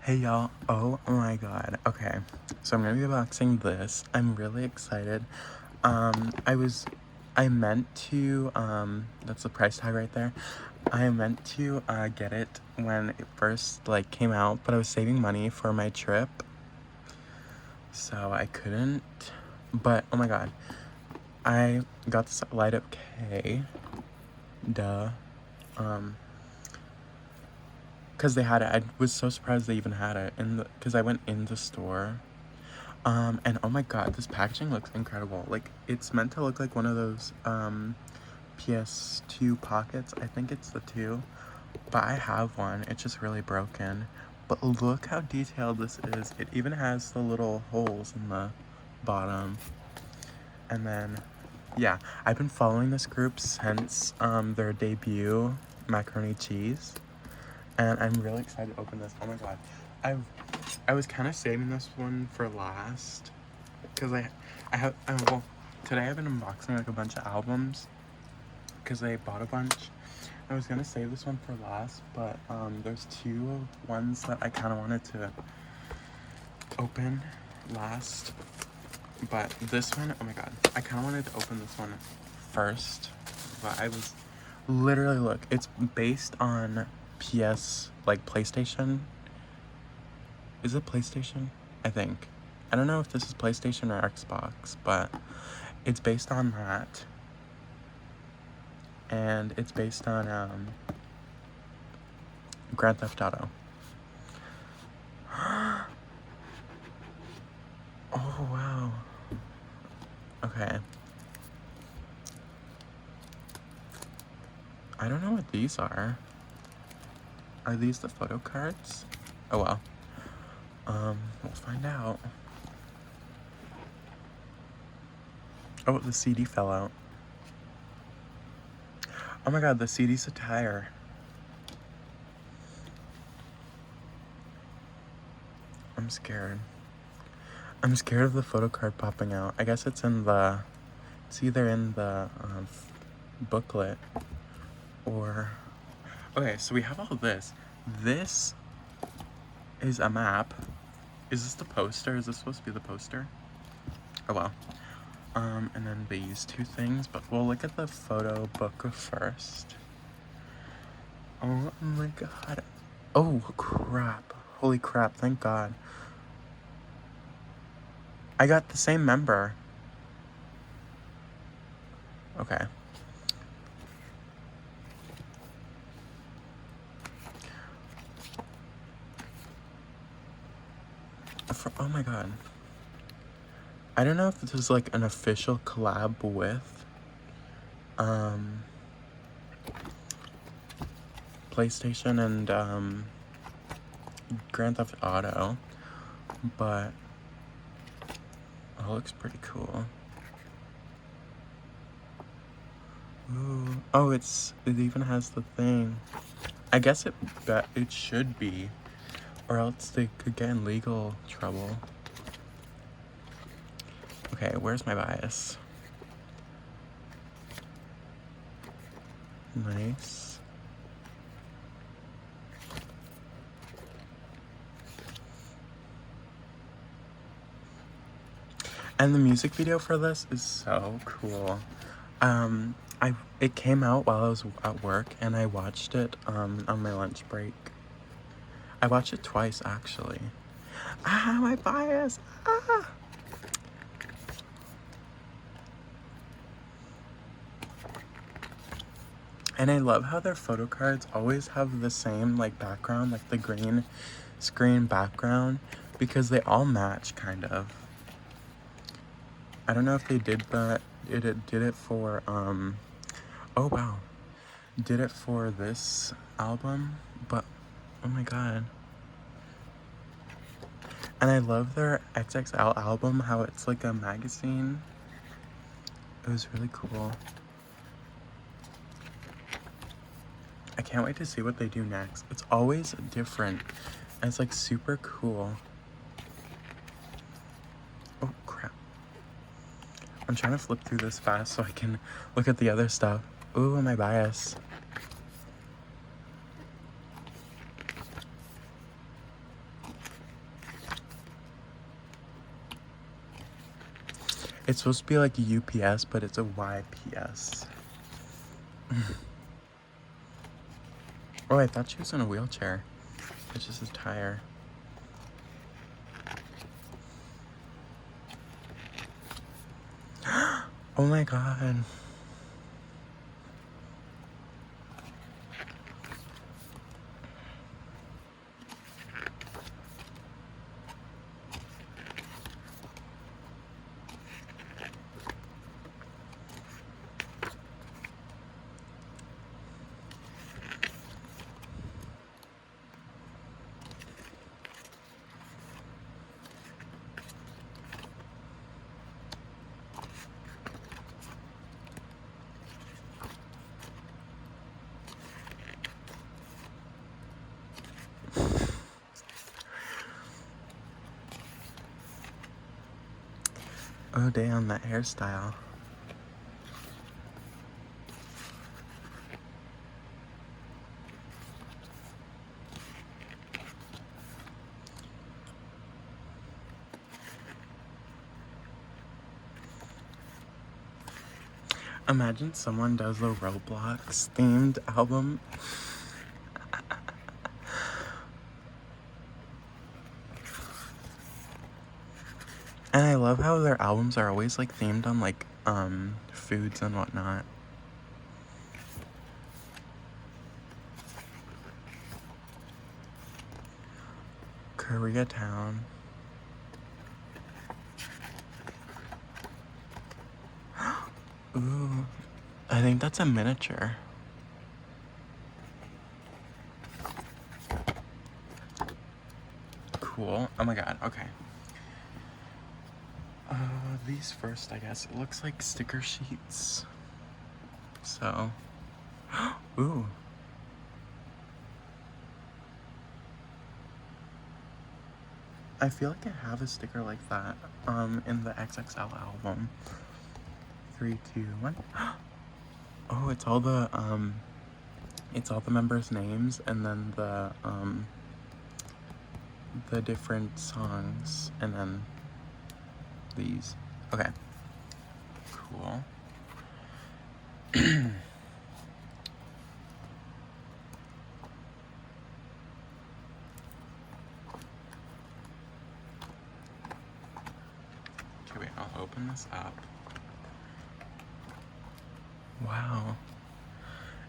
Hey y'all, oh my god. Okay, so I'm gonna be unboxing this. I'm really excited. I meant to, that's the price tag right there. I meant to, get it when it first, like, came out, but I was saving money for my trip, so I couldn't. But, oh my god, I got this light up K, duh, because they had it. I was so surprised they even had it, because I went in the store. And oh my god, this packaging looks incredible. Like, it's meant to look like one of those, PS2 pockets. I think it's the 2, but I have one. It's just really broken. But look how detailed this is. It even has the little holes in the bottom. And then, yeah, I've been following this group since, their debut, Macaroni Cheese. And I'm really excited to open this. Oh my god. I was kind of saving this one for last, because well, today I've been unboxing like a bunch of albums, because I bought a bunch. I was gonna save this one for last, but there's two ones that I kind of wanted to open last, but this one, oh my god, I kind of wanted to open this one first, but I was literally, look, it's based on PlayStation. Is it PlayStation? I think. I don't know if this is PlayStation or Xbox, but it's based on that. And it's based on Grand Theft Auto. Oh, wow. Okay. I don't know what these are. Are these the photo cards? Oh, well. We'll find out. Oh, the CD fell out. Oh my god, the CD's a tire. I'm scared. I'm scared of the photo card popping out. I guess it's either in the booklet or... Okay, so we have all this. This is a map. Is this the poster? Is this supposed to be the poster? Oh well. And then these two things, but we'll look at the photo book first. Oh my god. Oh crap. Holy crap, thank god. I got the same member. Okay. Oh my god. I don't know if this is like an official collab with PlayStation and Grand Theft Auto, but it looks pretty cool. Ooh. Oh, it even has the thing. I guess it should be, or else they could get in legal trouble. Okay, where's my bias? Nice. And the music video for this is so cool. It came out while I was at work, and I watched it on my lunch break. I watched it twice, actually. Ah, my bias! Ah! And I love how their photo cards always have the same, like, background, like the green screen background, because they all match, kind of. I don't know if they did it for, oh wow. Did it for this album, but, oh my god. And I love their XXL album, how it's like a magazine. It was really cool. I can't wait to see what they do next. It's always different. And it's like super cool. Oh crap. I'm trying to flip through this fast so I can look at the other stuff. Ooh, my bias. It's supposed to be like a UPS, but it's a YPS. Oh, I thought she was in a wheelchair. It's just a tire. Oh my god. Oh damn, that hairstyle. Imagine someone does a Roblox themed album. And I love how their albums are always like themed on like foods and whatnot. Koreatown. Ooh, I think that's a miniature. Cool. Oh my god, okay. These first, I guess. It looks like sticker sheets. So, ooh. I feel like I have a sticker like that in the XXL album. 3, 2, 1. Oh, it's all the members' names and then the different songs and then these. Okay. Cool. Okay, wait, I'll open this up. Wow.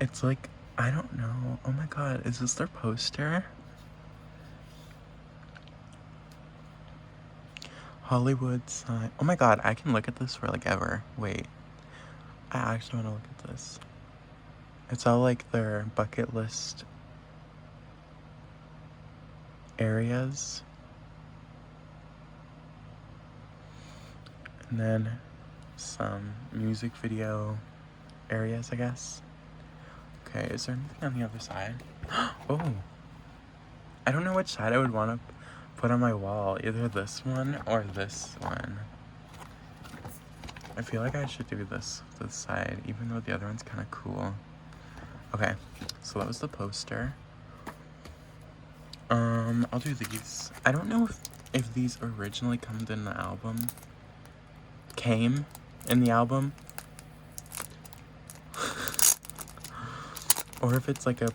It's like, I don't know. Oh my god, is this their poster? Hollywood sign. Oh my god, I can look at this for like ever. Wait. I actually want to look at this. It's all like their bucket list areas. And then some music video areas, I guess. Okay, is there anything on the other side? Oh. I don't know which side I would want to put on my wall. Either this one or this one. I feel like I should do this side, even though the other one's kind of cool. Okay, so that was the poster. I'll do these. I don't know if these originally come in the album. Came in the album. Or if it's like a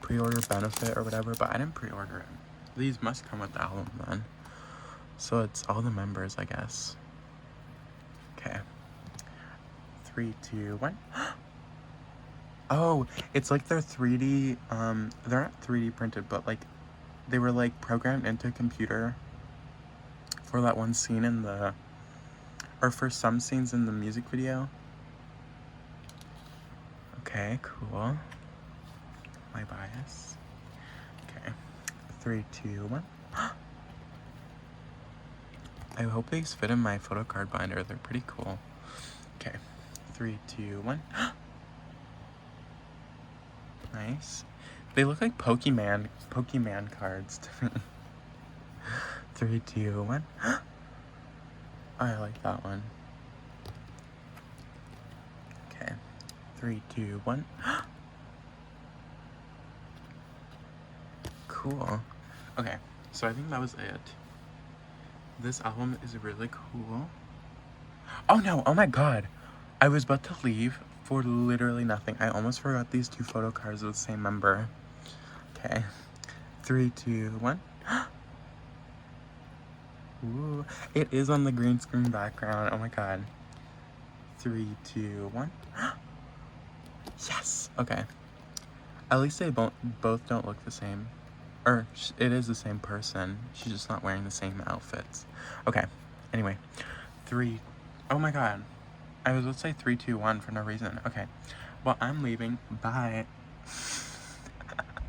pre-order benefit or whatever, but I didn't pre-order it. These must come with the album then. So it's all the members, I guess. Okay. 3, 2, 1. Oh, it's like they're 3D, they're not 3D printed, but like they were like programmed into a computer for that one scene in the, or for some scenes in the music video. Okay, cool. My bias. Okay. 3, 2, 1. I hope these fit in my photo card binder. They're pretty cool. Okay. 3, 2, 1. Nice. They look like Pokemon cards to me. 3, 2, 1. I like that one. Okay. 3, 2, 1. Cool. Okay, so I think that was it. This album is really cool. Oh no, oh my god. I was about to leave for literally nothing. I almost forgot these 2 photo cards with the same member. Okay. 3, 2, 1. Ooh, it is on the green screen background. Oh my god. 3, 2, 1. Yes! Okay. At least they both don't look the same. Or, it is the same person. She's just not wearing the same outfits. Okay. Anyway. 3. Oh my god. I was about to say 3, 2, 1 for no reason. Okay. Well, I'm leaving. Bye.